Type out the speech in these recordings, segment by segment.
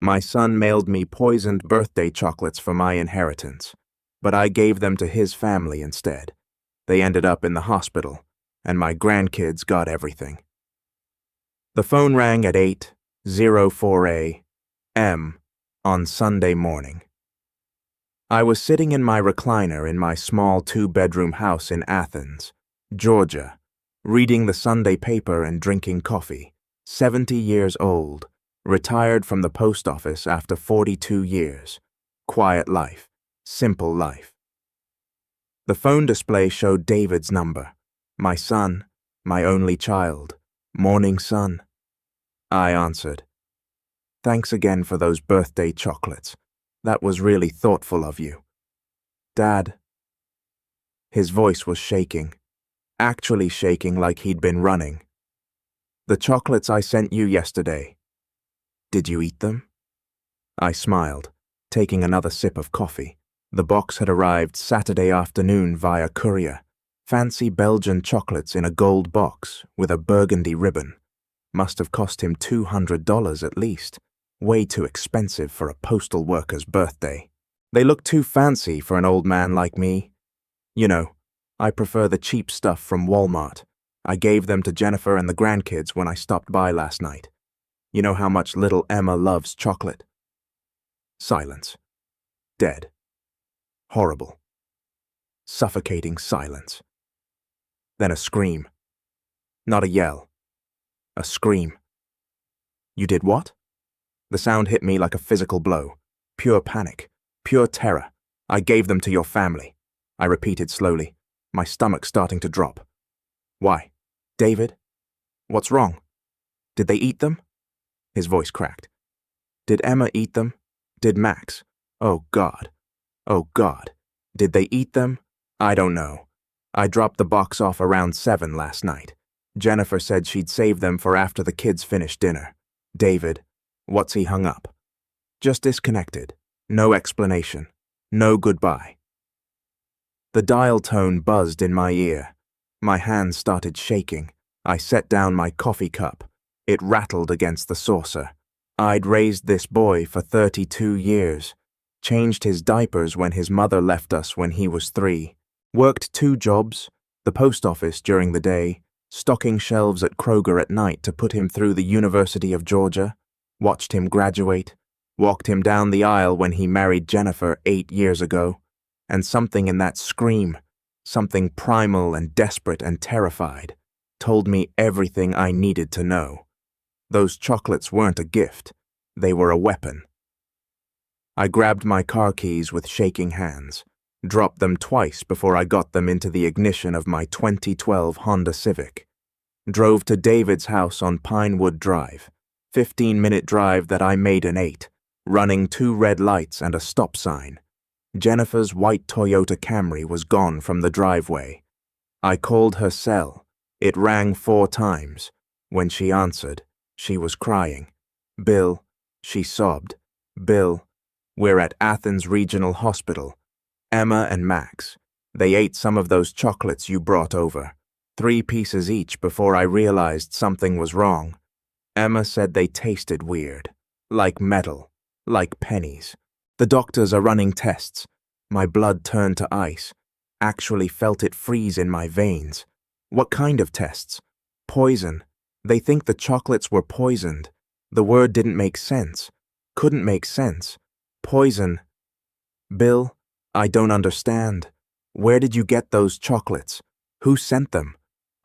My son mailed me poisoned birthday chocolates for my inheritance, but I gave them to his family instead. They ended up in the hospital, and my grandkids got everything. The phone rang at 8:04 a.m. on Sunday morning. I was sitting in my recliner in my small two-bedroom house in Athens, Georgia, reading the Sunday paper and drinking coffee, 70 years old, retired from the post office after 42 years. Quiet life, simple life. The phone display showed David's number. My son, my only child, morning sun. I answered. Thanks again for those birthday chocolates. That was really thoughtful of you. Dad. His voice was shaking, actually shaking like he'd been running. The chocolates I sent you yesterday. Did you eat them? I smiled, taking another sip of coffee. The box had arrived Saturday afternoon via courier. Fancy Belgian chocolates in a gold box with a burgundy ribbon. Must have cost him $200 at least. Way too expensive for a postal worker's birthday. They look too fancy for an old man like me. You know, I prefer the cheap stuff from Walmart. I gave them to Jennifer and the grandkids when I stopped by last night. You know how much little Emma loves chocolate. Silence. Dead. Horrible. Suffocating silence. Then a scream. Not a yell. A scream. You did what? The sound hit me like a physical blow. Pure panic. Pure terror. I gave them to your family. I repeated slowly, my stomach starting to drop. Why? David? What's wrong? Did they eat them? His voice cracked. Did Emma eat them? Did Max? Oh God. Oh God. Did they eat them? I don't know. I dropped the box off around 7 last night. Jennifer said she'd save them for after the kids finished dinner. David, what's he hung up? Just disconnected. No explanation. No goodbye. The dial tone buzzed in my ear. My hands started shaking. I set down my coffee cup. It rattled against the saucer. I'd raised this boy for 32 years. Changed his diapers when his mother left us when he was 3. Worked 2 jobs, the post office during the day, stocking shelves at Kroger at night to put him through the University of Georgia, watched him graduate, walked him down the aisle when he married Jennifer 8 years ago, and something in that scream, something primal and desperate and terrified, told me everything I needed to know. Those chocolates weren't a gift, they were a weapon. I grabbed my car keys with shaking hands, dropped them twice before I got them into the ignition of my 2012 Honda Civic. Drove to David's house on Pinewood Drive, 15-minute drive that I made in 8, running 2 red lights and a stop sign. Jennifer's white Toyota Camry was gone from the driveway. I called her cell. It rang 4 times. When she answered, she was crying. Bill, she sobbed. Bill, we're at Athens Regional Hospital. Emma and Max. They ate some of those chocolates you brought over. 3 pieces each before I realized something was wrong. Emma said they tasted weird. Like metal. Like pennies. The doctors are running tests. My blood turned to ice. Actually felt it freeze in my veins. What kind of tests? Poison. They think the chocolates were poisoned. The word didn't make sense. Couldn't make sense. Poison. Bill, I don't understand. Where did you get those chocolates? Who sent them?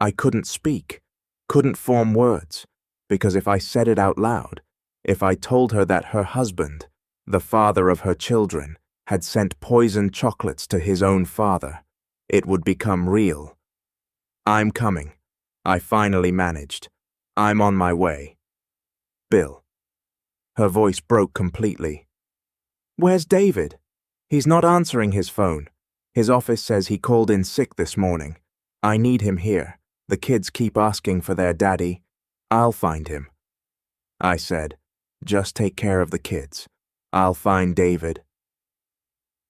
I couldn't speak. Couldn't form words. Because if I said it out loud, if I told her that her husband, the father of her children, had sent poisoned chocolates to his own father, it would become real. I'm coming. I finally managed. I'm on my way. Bill. Her voice broke completely. Where's David? He's not answering his phone. His office says he called in sick this morning. I need him here. The kids keep asking for their daddy. I'll find him. I said, just take care of the kids. I'll find David.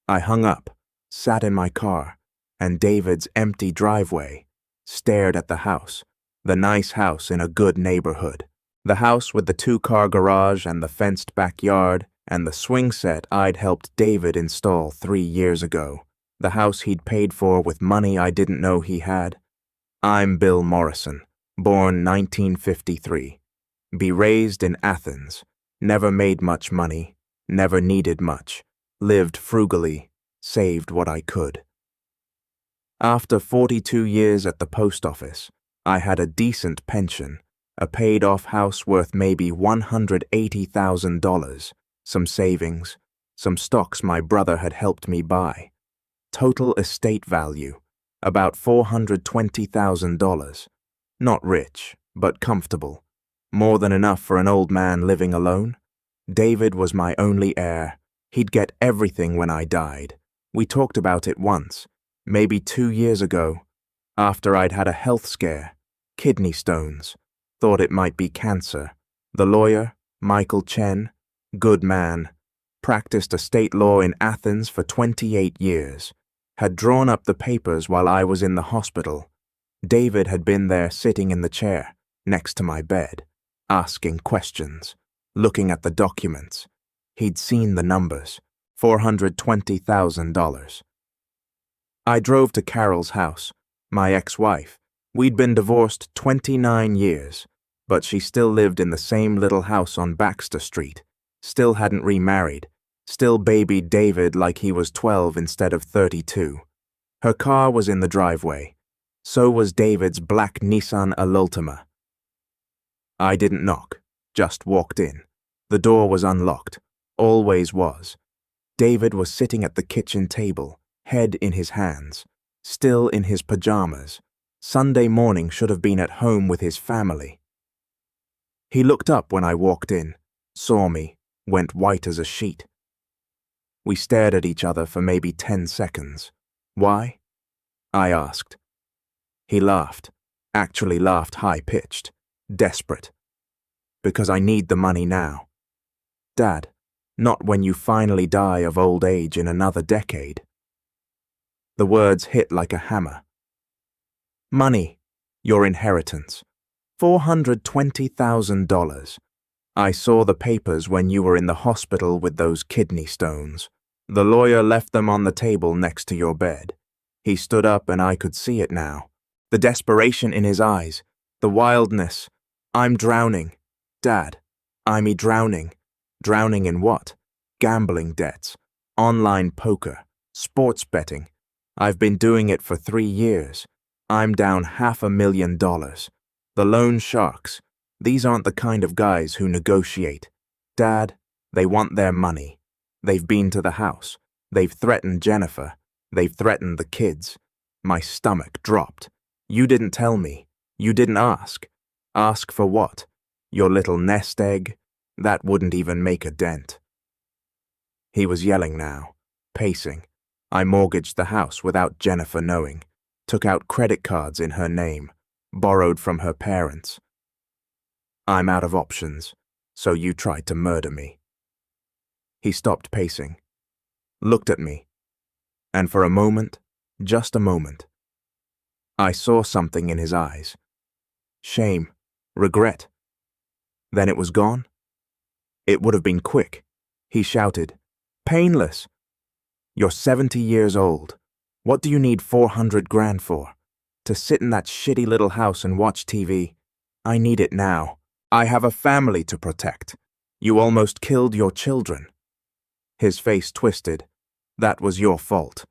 I hung up, sat in my car, and David's empty driveway, stared at the house, the nice house in a good neighborhood. The house with the two-car garage and the fenced backyard and the swing set I'd helped David install 3 years ago. The house he'd paid for with money I didn't know he had. I'm Bill Morrison, born 1953. Be raised in Athens. Never made much money. Never needed much. Lived frugally. Saved what I could. After 42 years at the post office, I had a decent pension, a paid-off house worth maybe $180,000, some savings, some stocks my brother had helped me buy. Total estate value, about $420,000. Not rich, but comfortable. More than enough for an old man living alone. David was my only heir. He'd get everything when I died. We talked about it once, maybe 2 years ago, after I'd had a health scare, kidney stones, thought it might be cancer. The lawyer, Michael Chen, good man, practiced estate law in Athens for 28 years, had drawn up the papers while I was in the hospital. David had been there sitting in the chair, next to my bed, asking questions, looking at the documents. He'd seen the numbers, $420,000. I drove to Carol's house, my ex-wife. We'd been divorced 29 years, but she still lived in the same little house on Baxter Street, still hadn't remarried, still babied David like he was 12 instead of 32. Her car was in the driveway. So was David's black Nissan Altima. I didn't knock, just walked in. The door was unlocked, always was. David was sitting at the kitchen table, head in his hands, still in his pajamas. Sunday morning should have been at home with his family. He looked up when I walked in, saw me, went white as a sheet. We stared at each other for maybe 10 seconds. Why? I asked. He laughed, actually laughed high-pitched, desperate. Because I need the money now. Dad, not when you finally die of old age in another decade. The words hit like a hammer. Money, your inheritance. $420,000. I saw the papers when you were in the hospital with those kidney stones. The lawyer left them on the table next to your bed. He stood up and I could see it now. The desperation in his eyes, the wildness. I'm drowning. Dad, I'm drowning. Drowning in what? Gambling debts, online poker, sports betting. I've been doing it for 3 years. I'm down $500,000. The loan sharks. These aren't the kind of guys who negotiate. Dad, they want their money. They've been to the house. They've threatened Jennifer. They've threatened the kids. My stomach dropped. You didn't tell me. You didn't ask. Ask for what? Your little nest egg? That wouldn't even make a dent. He was yelling now, pacing. I mortgaged the house without Jennifer knowing. Took out credit cards in her name. Borrowed from her parents. I'm out of options, so you tried to murder me. He stopped pacing, looked at me, and for a moment, just a moment, I saw something in his eyes. Shame, regret. Then it was gone. It would have been quick. He shouted, "Painless! You're 70 years old. What do you need 400 grand for? To sit in that shitty little house and watch TV? I need it now. I have a family to protect. You almost killed your children." His face twisted. That was your fault.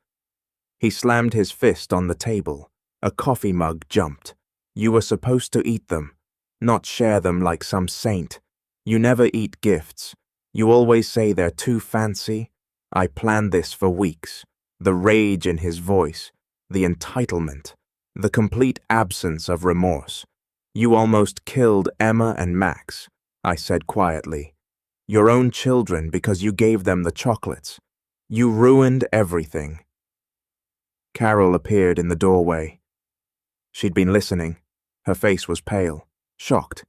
He slammed his fist on the table. A coffee mug jumped. You were supposed to eat them, not share them like some saint. You never eat gifts. You always say they're too fancy. I planned this for weeks. The rage in his voice, the entitlement, the complete absence of remorse. You almost killed Emma and Max, I said quietly. Your own children because you gave them the chocolates. You ruined everything. Carol appeared in the doorway. She'd been listening. Her face was pale, shocked.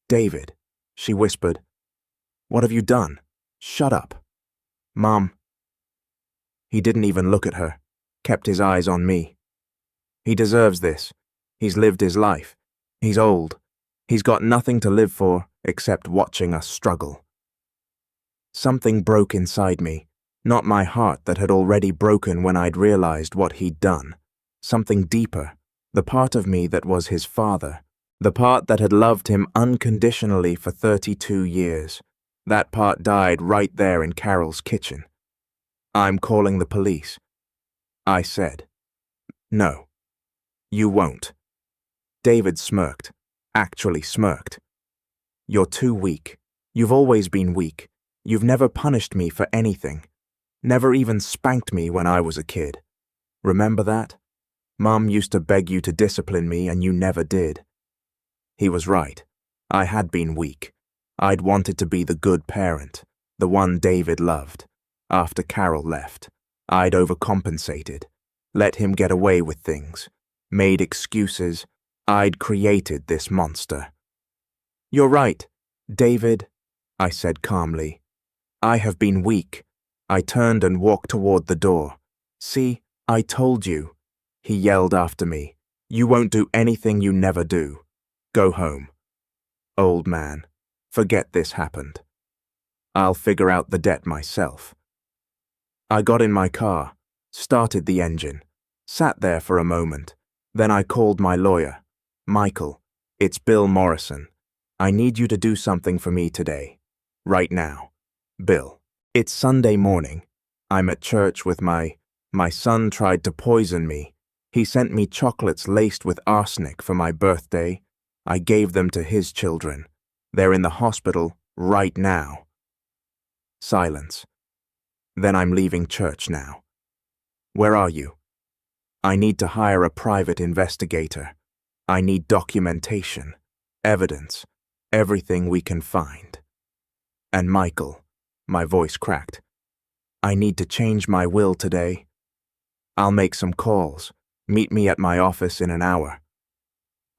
"David," she whispered. "What have you done? Shut up." "Mom." He didn't even look at her, kept his eyes on me. He deserves this. He's lived his life. He's old. He's got nothing to live for. except watching us struggle. Something broke inside me, not my heart that had already broken when I'd realized what he'd done. Something deeper, the part of me that was his father, the part that had loved him unconditionally for 32 years. That part died right there in Carol's kitchen. "I'm calling the police," I said. "No, you won't." David smirked, actually smirked. "You're too weak. You've always been weak. You've never punished me for anything. Never even spanked me when I was a kid. Remember that? Mum used to beg you to discipline me and you never did." He was right. I had been weak. I'd wanted to be the good parent, the one David loved. After Carol left, I'd overcompensated, let him get away with things, made excuses. I'd created this monster. "You're right, David," I said calmly. "I have been weak." I turned and walked toward the door. "See, I told you," he yelled after me. "You won't do anything you never do. Go home. Old man, forget this happened. I'll figure out the debt myself." I got in my car, started the engine, sat there for a moment. Then I called my lawyer. "Michael, it's Bill Morrison. I need you to do something for me today. Right now. Bill, it's Sunday morning. I'm at church with my son tried to poison me. He sent me chocolates laced with arsenic for my birthday. I gave them to his children. They're in the hospital right now." Silence. "Then I'm leaving church now." "Where are you?" "I need to hire a private investigator. I need documentation, evidence, everything we can find. And Michael," my voice cracked, "I need to change my will today. I'll make some calls. Meet me at my office in an hour."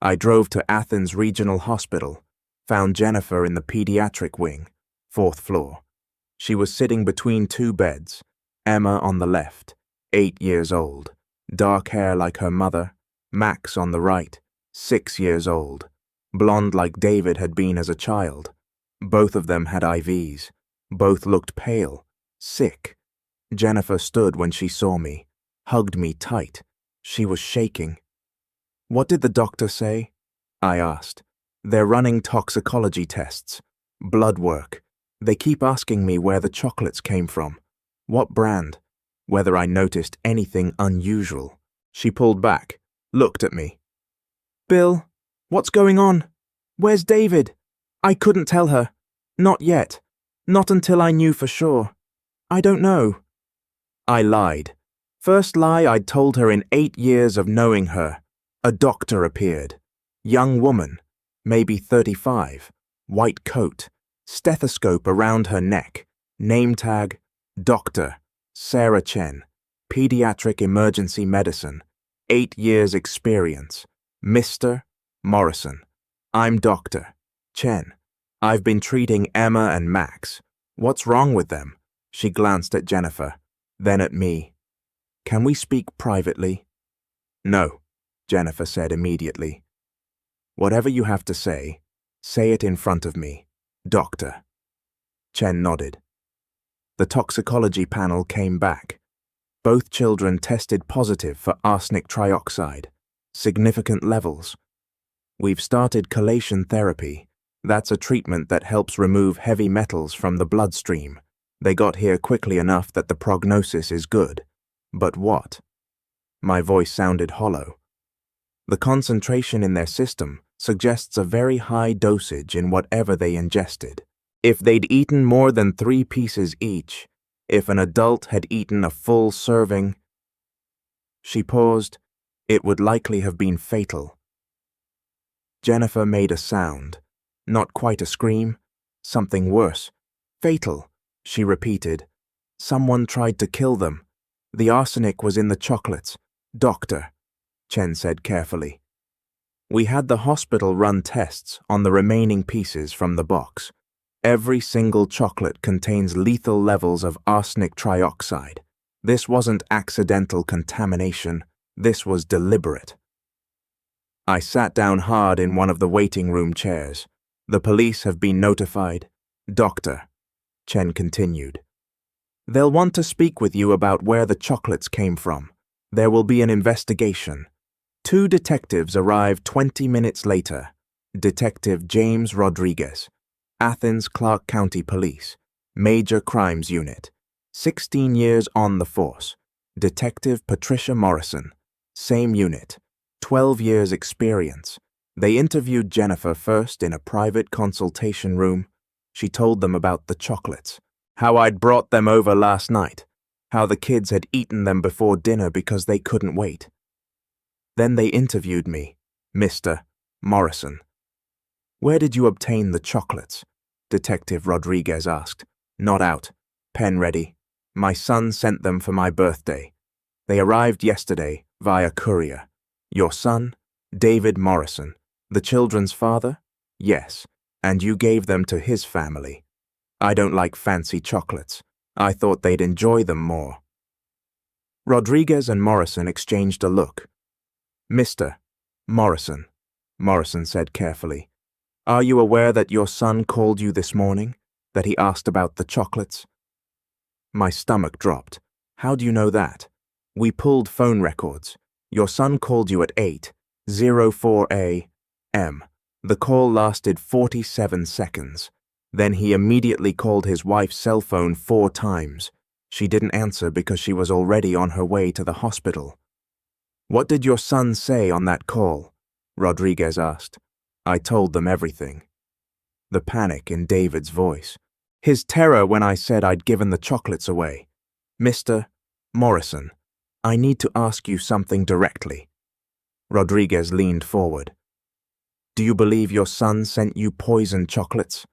I drove to Athens Regional Hospital, found Jennifer in the pediatric wing, 4th floor. She was sitting between two beds, Emma on the left, 8 years old, dark hair like her mother, Max on the right, 6 years old, blonde like David had been as a child. Both of them had IVs. Both looked pale, sick. Jennifer stood when she saw me, hugged me tight. She was shaking. "What did the doctor say?" I asked. "They're running toxicology tests, blood work. They keep asking me where the chocolates came from, what brand, whether I noticed anything unusual." She pulled back, looked at me. "Bill, what's going on? Where's David?" I couldn't tell her. Not yet. Not until I knew for sure. "I don't know." I lied. First lie I'd told her in 8 years of knowing her. A doctor appeared. Young woman, maybe 35, white coat, stethoscope around her neck, name tag, Dr. Sarah Chen, pediatric emergency medicine, 8 years experience, Mr. Morrison. "I'm Dr. Chen. I've been treating Emma and Max. What's wrong with them?" She glanced at Jennifer, then at me. "Can we speak privately?" "No," Jennifer said immediately. "Whatever you have to say it in front of me, Doctor." Chen nodded. The toxicology panel came back. Both children tested positive for arsenic trioxide, significant levels. "We've started chelation therapy. That's a treatment that helps remove heavy metals from the bloodstream. They got here quickly enough that the prognosis is good. But what?" My voice sounded hollow. "The concentration in their system suggests a very high dosage in whatever they ingested. If they'd eaten more than 3 pieces each, if an adult had eaten a full serving..." She paused. "It would likely have been fatal." Jennifer made a sound. Not quite a scream. Something worse. "Fatal," she repeated. "Someone tried to kill them. The arsenic was in the chocolates. Doctor," Chen said carefully. "We had the hospital run tests on the remaining pieces from the box. Every single chocolate contains lethal levels of arsenic trioxide. This wasn't accidental contamination. This was deliberate." I sat down hard in one of the waiting room chairs. The police have been notified. Doctor, Chen continued. They'll want to speak with you about where the chocolates came from. There will be an investigation. 2 detectives arrived 20 minutes later. Detective James Rodriguez, Athens Clark County Police, Major Crimes Unit, 16 years on the force. Detective Patricia Morrison, same unit, 12 years experience. They interviewed Jennifer first in a private consultation room. She told them about the chocolates, how I'd brought them over last night, how the kids had eaten them before dinner because they couldn't wait. Then they interviewed me, Mr. Morrison. Where did you obtain the chocolates? Detective Rodriguez asked. Not out. Pen ready. My son sent them for my birthday. They arrived yesterday via courier. Your son, David Morrison, the children's father? Yes, and you gave them to his family. I don't like fancy chocolates. I thought they'd enjoy them more. Rodriguez and Morrison exchanged a look. Mr. Morrison, Morrison said carefully, are you aware that your son called you this morning, that he asked about the chocolates? My stomach dropped. How do you know that? We pulled phone records. Your son called you at 8:04 a.m. The call lasted 47 seconds. Then he immediately called his wife's cell phone 4 times. She didn't answer because she was already on her way to the hospital. What did your son say on that call? Rodriguez asked. I told them everything. The panic in David's voice. His terror when I said I'd given the chocolates away. Mr. Morrison, I need to ask you something directly. Rodriguez leaned forward. Do you believe your son sent you poisoned chocolates?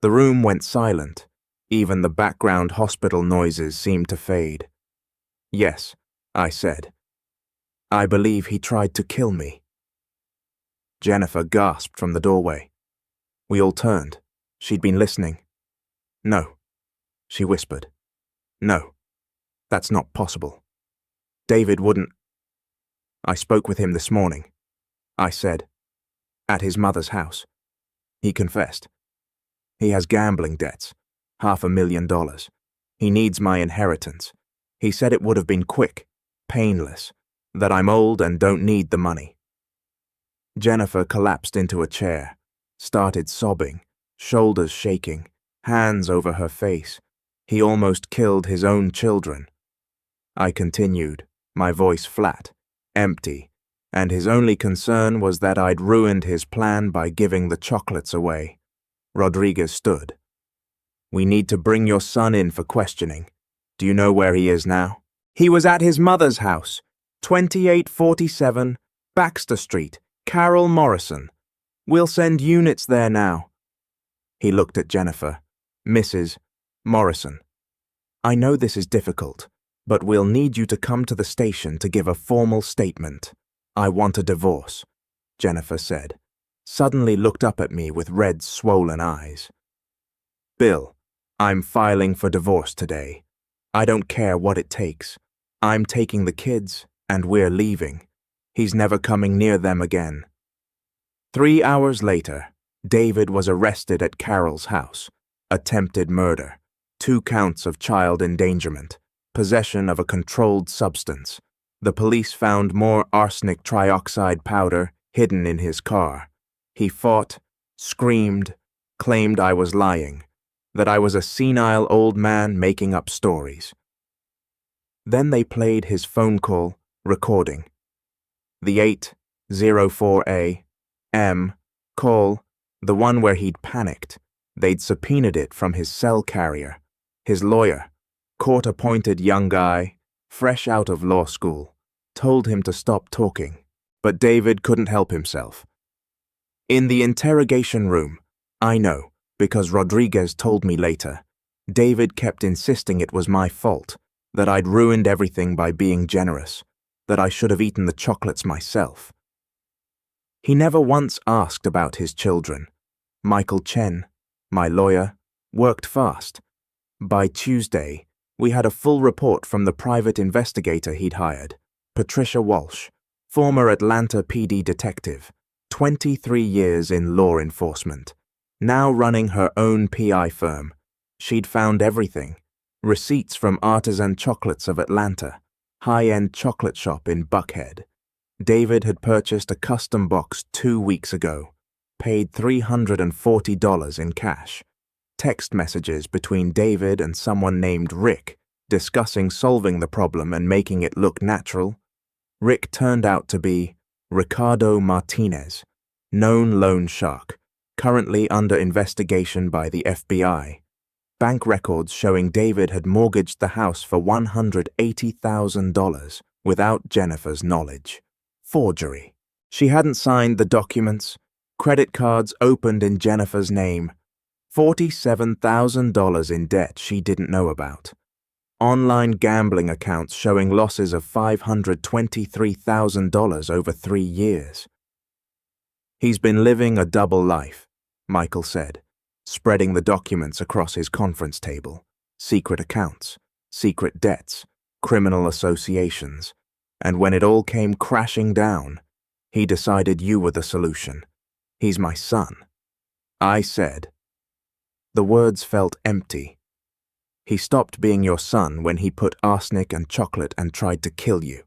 The room went silent. Even the background hospital noises seemed to fade. Yes, I said. I believe he tried to kill me. Jennifer gasped from the doorway. We all turned. She'd been listening. No, she whispered. No, that's not possible. David wouldn't. I spoke with him this morning. I said, at his mother's house. He confessed. He has gambling debts, $500,000. He needs my inheritance. He said it would have been quick, painless, that I'm old and don't need the money. Jennifer collapsed into a chair, started sobbing, shoulders shaking, hands over her face. He almost killed his own children. I continued, my voice flat, empty, and his only concern was that I'd ruined his plan by giving the chocolates away. Rodriguez stood. We need to bring your son in for questioning. Do you know where he is now? He was at his mother's house, 2847 Baxter Street, Carol Morrison. We'll send units there now. He looked at Jennifer. Mrs. Morrison. I know this is difficult, but we'll need you to come to the station to give a formal statement. I want a divorce, Jennifer said, suddenly looked up at me with red, swollen eyes. Bill, I'm filing for divorce today. I don't care what it takes. I'm taking the kids, and we're leaving. He's never coming near them again. 3 hours later, David was arrested at Carol's house. Attempted murder, 2 counts of child endangerment, possession of a controlled substance. The police found more arsenic trioxide powder hidden in his car. He fought, screamed, claimed I was lying, that I was a senile old man making up stories. Then they played his phone call recording. The 8:04 a.m. call, the one where he'd panicked. They'd subpoenaed it from his cell carrier, his lawyer, court-appointed young guy, fresh out of law school, told him to stop talking. But David couldn't help himself. In the interrogation room, I know, because Rodriguez told me later, David kept insisting it was my fault, that I'd ruined everything by being generous, that I should have eaten the chocolates myself. He never once asked about his children. Michael Chen, my lawyer, worked fast. By Tuesday, we had a full report from the private investigator he'd hired, Patricia Walsh, former Atlanta PD detective, 23 years in law enforcement, now running her own PI firm. She'd found everything. Receipts from Artisan Chocolates of Atlanta, high-end chocolate shop in Buckhead. David had purchased a custom box 2 weeks ago, paid $340 in cash. Text messages between David and someone named Rick, discussing solving the problem and making it look natural. Rick turned out to be Ricardo Martinez, known loan shark, currently under investigation by the FBI. Bank records showing David had mortgaged the house for $180,000 without Jennifer's knowledge. Forgery. She hadn't signed the documents. Credit cards opened in Jennifer's name. $47,000 in debt she didn't know about. Online gambling accounts showing losses of $523,000 over 3 years. He's been living a double life, Michael said, spreading the documents across his conference table. Secret accounts, secret debts, criminal associations. And when it all came crashing down, he decided you were the solution. He's my son. I said. The words felt empty. He stopped being your son when he put arsenic and chocolate and tried to kill you.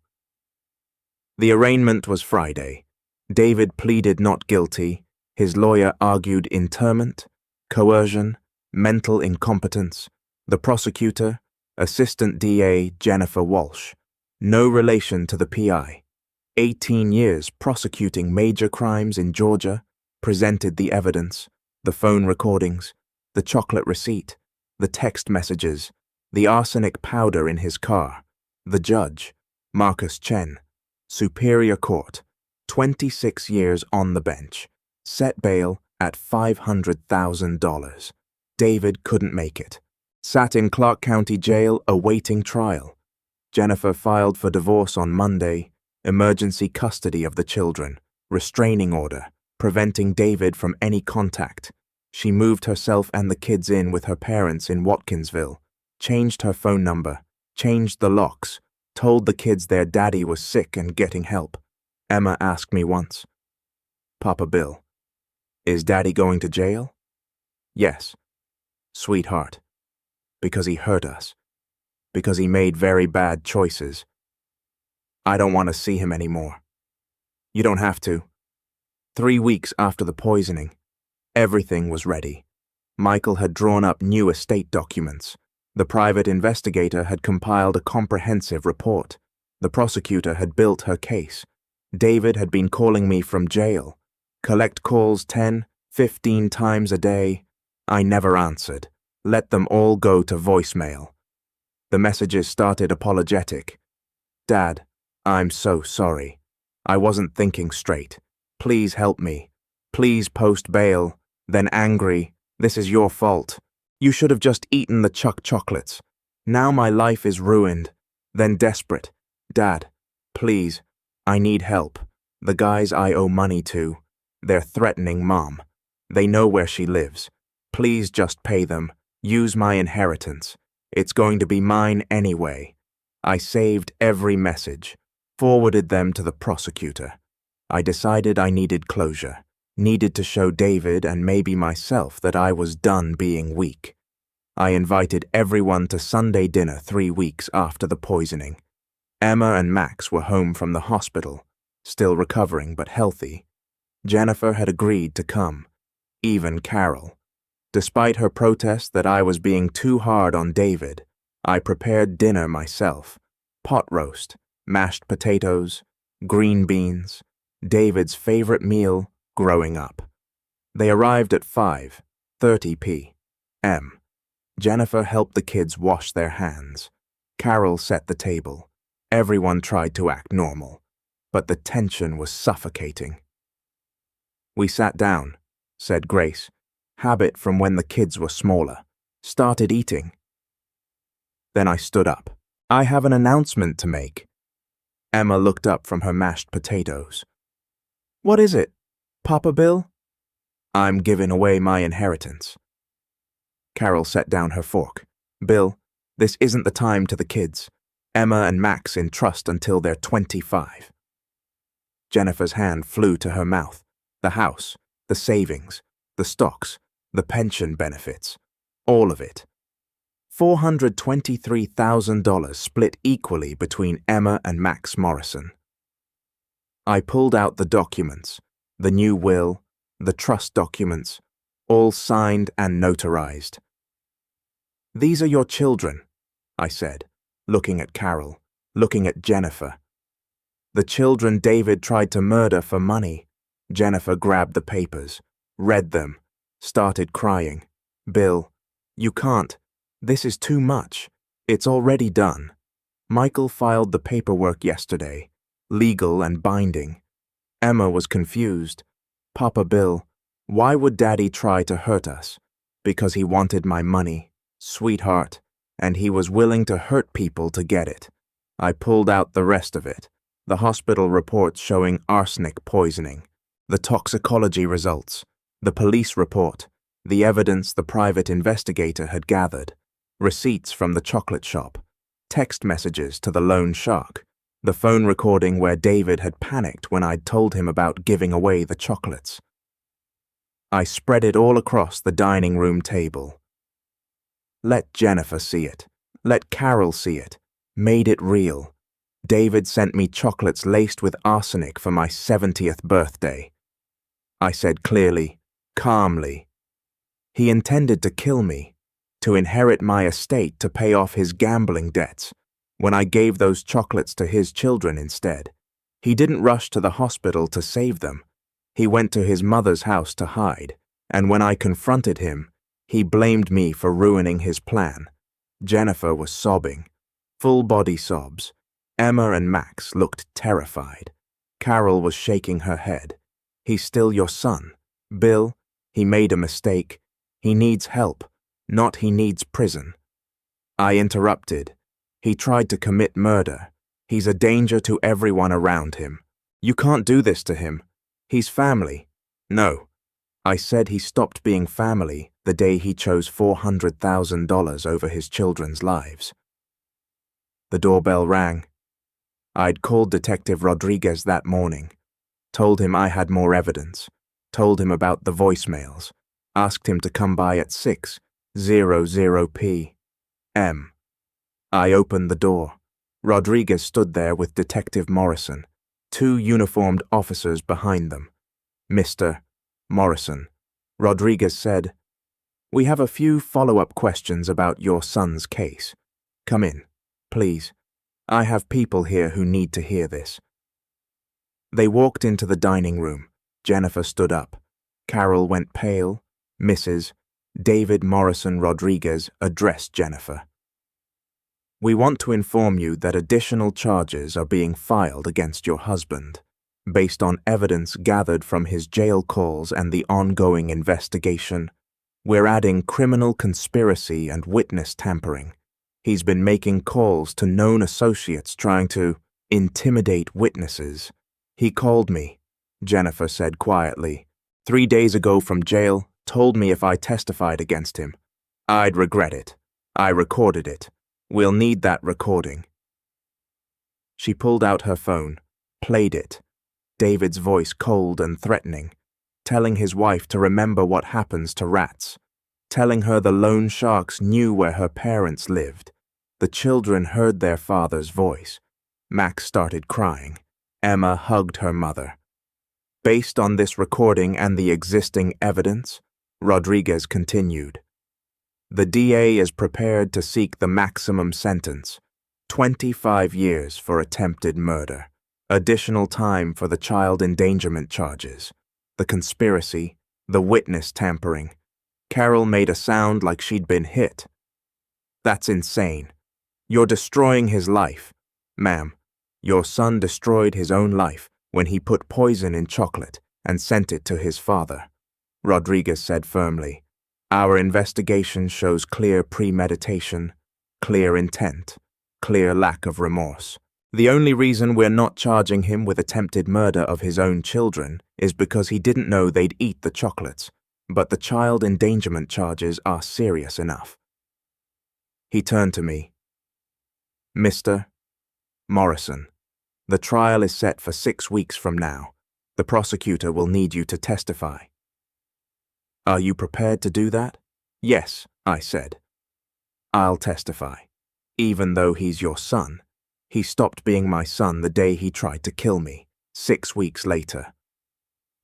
The arraignment was Friday. David pleaded not guilty. His lawyer argued interment, coercion, mental incompetence. The prosecutor, Assistant DA Jennifer Walsh, no relation to the PI. 18 years prosecuting major crimes in Georgia, presented the evidence, the phone recordings, the chocolate receipt, the text messages, the arsenic powder in his car. The judge, Marcus Chen, Superior Court, 26 years on the bench, set bail at $500,000. David couldn't make it. Sat in Clark County Jail awaiting trial. Jennifer filed for divorce on Monday, emergency custody of the children, restraining order, preventing David from any contact. She moved herself and the kids in with her parents in Watkinsville, changed her phone number, changed the locks, told the kids their daddy was sick and getting help. Emma asked me once, "Papa Bill, is Daddy going to jail?" "Yes, sweetheart, because he hurt us, because he made very bad choices. I don't want to see him anymore." "You don't have to." 3 weeks after the poisoning, everything was ready. Michael had drawn up new estate documents. The private investigator had compiled a comprehensive report. The prosecutor had built her case. David had been calling me from jail. Collect calls 10, 15 times a day. I never answered. Let them all go to voicemail. The messages started apologetic. "Dad, I'm so sorry. I wasn't thinking straight. Please help me. Please post bail." Then angry, "This is your fault. You should have just eaten the Chuck chocolates. Now my life is ruined." Then desperate, "Dad, please, I need help. The guys I owe money to, they're threatening Mom. They know where she lives. Please just pay them. Use my inheritance. It's going to be mine anyway." I saved every message, forwarded them to the prosecutor. I decided I needed closure, needed to show David and maybe myself that I was done being weak. I invited everyone to Sunday dinner 3 weeks after the poisoning. Emma and Max were home from the hospital, still recovering but healthy. Jennifer had agreed to come, even Carol. Despite her protest that I was being too hard on David, I prepared dinner myself. Pot roast, mashed potatoes, green beans, David's favorite meal growing up. They arrived at 5:30 p.m. Jennifer helped the kids wash their hands. Carol set the table. Everyone tried to act normal, but the tension was suffocating. "We sat down," said Grace, habit from when the kids were smaller, started eating. Then I stood up. "I have an announcement to make." Emma looked up from her mashed potatoes. "What is it, Papa Bill?" "I'm giving away my inheritance." Carol set down her fork. "Bill, this isn't the time to the kids. Emma and Max in trust until they're 25. Jennifer's hand flew to her mouth. The house, the savings, the stocks, the pension benefits, all of it. $423,000 split equally between Emma and Max Morrison. I pulled out the documents, the new will, the trust documents, all signed and notarized. "These are your children," I said, looking at Carol, looking at Jennifer. "The children David tried to murder for money." Jennifer grabbed the papers, read them, started crying. "Bill, you can't. This is too much. It's already done. Michael filed the paperwork yesterday, legal and binding." Emma was confused. "Papa Bill, why would Daddy try to hurt us? Because he wanted my money, sweetheart, and he was willing to hurt people to get it." I pulled out the rest of it, the hospital reports showing arsenic poisoning, the toxicology results, the police report, the evidence the private investigator had gathered, receipts from the chocolate shop, text messages to the loan shark, the phone recording where David had panicked when I'd told him about giving away the chocolates. I spread it all across the dining room table. Let Jennifer see it. Let Carol see it. Made it real. David sent me chocolates laced with arsenic for my 70th birthday. I said clearly, calmly. He intended to kill me, to inherit my estate to pay off his gambling debts, when I gave those chocolates to his children instead. He didn't rush to the hospital to save them. He went to his mother's house to hide, and when I confronted him, he blamed me for ruining his plan. Jennifer was sobbing, full-body sobs. Emma and Max looked terrified. Carol was shaking her head. "He's still your son. Bill, he made a mistake. He needs help, not he needs prison." I interrupted. "He tried to commit murder. He's a danger to everyone around him. You can't do this to him. He's family." "No." I said he stopped being family the day he chose $400,000 over his children's lives. The doorbell rang. I'd called Detective Rodriguez that morning, told him I had more evidence, told him about the voicemails, asked him to come by at 6:00 p.m. I opened the door. Rodriguez stood there with Detective Morrison, 2 uniformed officers behind them. "Mr. Morrison," Rodriguez said, "we have a few follow-up questions about your son's case. Come in, please. I have people here who need to hear this." They walked into the dining room. Jennifer stood up. Carol went pale. Mrs. David Morrison Rodriguez addressed Jennifer. "We want to inform you that additional charges are being filed against your husband, based on evidence gathered from his jail calls and the ongoing investigation. We're adding criminal conspiracy and witness tampering. He's been making calls to known associates trying to intimidate witnesses. He called me," Jennifer said quietly, 3 days ago from jail, told me if I testified against him, I'd regret it. I recorded it. We'll need that recording." She pulled out her phone, played it. David's voice cold and threatening, telling his wife to remember what happens to rats, telling her the loan sharks knew where her parents lived. The children heard their father's voice. Max started crying. Emma hugged her mother. "Based on this recording and the existing evidence," Rodriguez continued, "the DA is prepared to seek the maximum sentence, 25 years for attempted murder, additional time for the child endangerment charges, the conspiracy, the witness tampering." Carol made a sound like she'd been hit. "That's insane. You're destroying his life. Ma'am, your son destroyed his own life when he put poison in chocolate and sent it to his father," Rodriguez said firmly. "Our investigation shows clear premeditation, clear intent, clear lack of remorse. The only reason we're not charging him with attempted murder of his own children is because he didn't know they'd eat the chocolates, but the child endangerment charges are serious enough." He turned to me. "Mr. Morrison, the trial is set for 6 weeks from now. The prosecutor will need you to testify. Are you prepared to do that? Yes, I said. I'll testify. Even though he's your son, he stopped being my son the day he tried to kill me, 6 weeks later.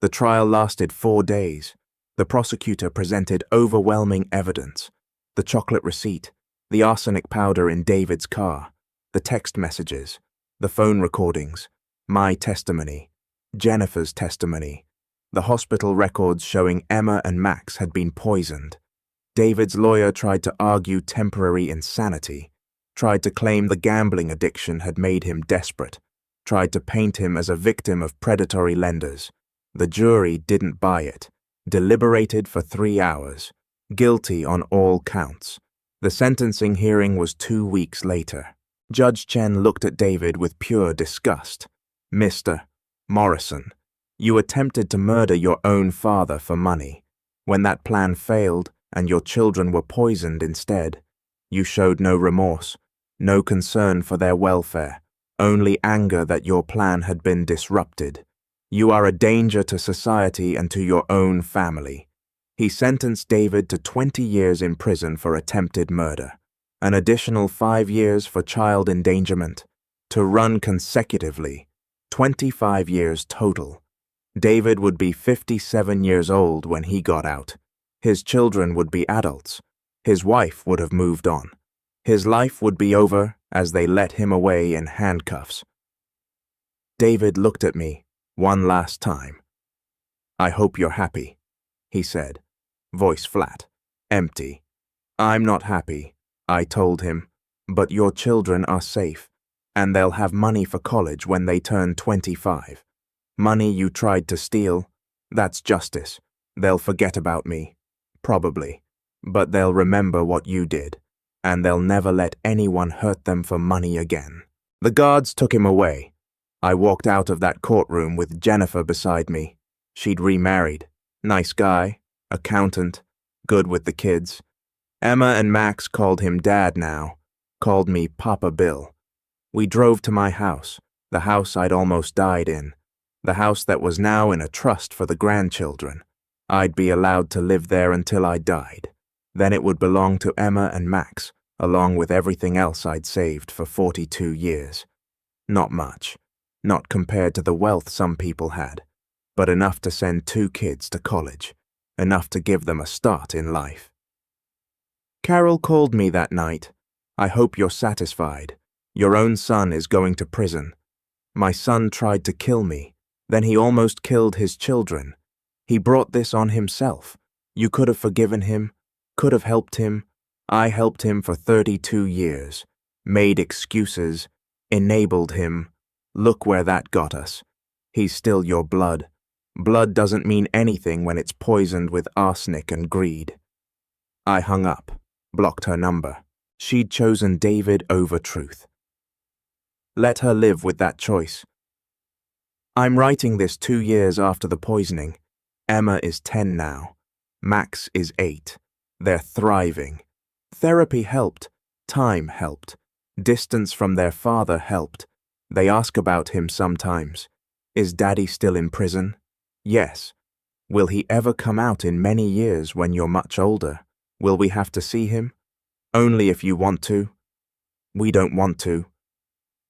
The trial lasted 4 days. The prosecutor presented overwhelming evidence: the chocolate receipt, the arsenic powder in David's car, the text messages, the phone recordings, my testimony, Jennifer's testimony, the hospital records showing Emma and Max had been poisoned. David's lawyer tried to argue temporary insanity, tried to claim the gambling addiction had made him desperate, tried to paint him as a victim of predatory lenders. The jury didn't buy it, deliberated for 3 hours, guilty on all counts. The sentencing hearing was 2 weeks later. Judge Chen looked at David with pure disgust. Mr. Morrison, you attempted to murder your own father for money. When that plan failed and your children were poisoned instead, you showed no remorse, no concern for their welfare, only anger that your plan had been disrupted. You are a danger to society and to your own family. He sentenced David to 20 years in prison for attempted murder, an additional 5 years for child endangerment, to run consecutively, 25 years total. David would be 57 years old when he got out. His children would be adults. His wife would have moved on. His life would be over as they let him away in handcuffs. David looked at me one last time. I hope you're happy, he said, voice flat, empty. I'm not happy, I told him, but your children are safe, and they'll have money for college when they turn 25. Money you tried to steal, that's justice. They'll forget about me, probably, but they'll remember what you did, and they'll never let anyone hurt them for money again. The guards took him away. I walked out of that courtroom with Jennifer beside me. She'd remarried. Nice guy, accountant, good with the kids. Emma and Max called him Dad now, called me Papa Bill. We drove to my house, the house I'd almost died in, the house that was now in a trust for the grandchildren. I'd be allowed to live there until I died. Then it would belong to Emma and Max, along with everything else I'd saved for 42 years. Not much, not compared to the wealth some people had, but enough to send 2 kids to college, enough to give them a start in life. Carol called me that night. I hope you're satisfied. Your own son is going to prison. My son tried to kill me. Then he almost killed his children. He brought this on himself. You could have forgiven him, could have helped him. I helped him for 32 years, made excuses, enabled him. Look where that got us. He's still your blood. Blood doesn't mean anything when it's poisoned with arsenic and greed. I hung up, blocked her number. She'd chosen David over truth. Let her live with that choice. I'm writing this 2 years after the poisoning. Emma is 10 now. Max is 8. They're thriving. Therapy helped. Time helped. Distance from their father helped. They ask about him sometimes. Is Daddy still in prison? Yes. Will he ever come out in many years when you're much older? Will we have to see him? Only if you want to. We don't want to.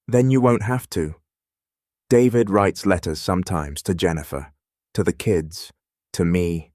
Then you won't have to. David writes letters sometimes to Jennifer, to the kids, to me.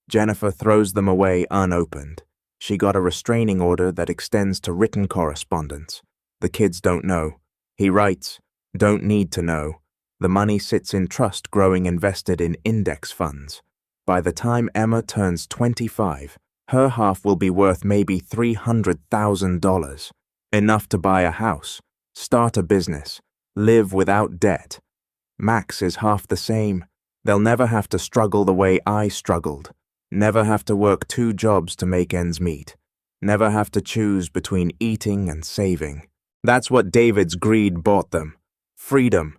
Jennifer throws them away unopened. She got a restraining order that extends to written correspondence. The kids don't know. He writes, don't need to know. The money sits in trust growing invested in index funds. By the time Emma turns 25, her half will be worth maybe $300,000. Enough to buy a house, start a business, live without debt. Max is half the same. They'll never have to struggle the way I struggled. Never have to work 2 jobs to make ends meet. Never have to choose between eating and saving. That's what David's greed bought them. Freedom.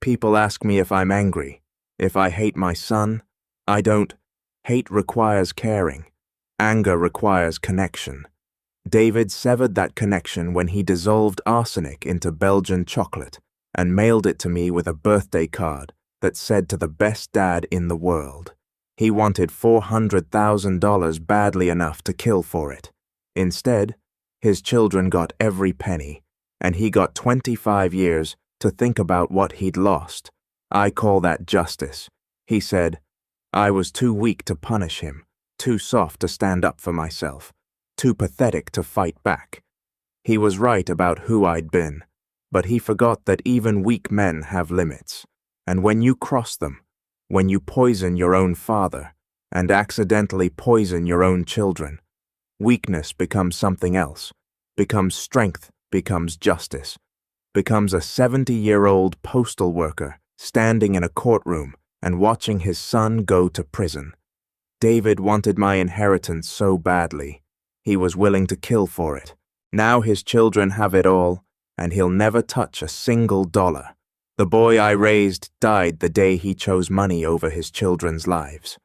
People ask me if I'm angry, if I hate my son. I don't. Hate requires caring. Anger requires connection. David severed that connection when he dissolved arsenic into Belgian chocolate and mailed it to me with a birthday card that said to the best dad in the world. He wanted $400,000 badly enough to kill for it. Instead, his children got every penny, and he got 25 years to think about what he'd lost. I call that justice. He said, I was too weak to punish him, too soft to stand up for myself, too pathetic to fight back. He was right about who I'd been, but he forgot that even weak men have limits, and when you cross them, when you poison your own father and accidentally poison your own children, weakness becomes something else, becomes strength, becomes justice, becomes a 70-year-old postal worker standing in a courtroom and watching his son go to prison. David wanted my inheritance so badly, he was willing to kill for it. Now his children have it all, and he'll never touch a single dollar. The boy I raised died the day he chose money over his children's lives.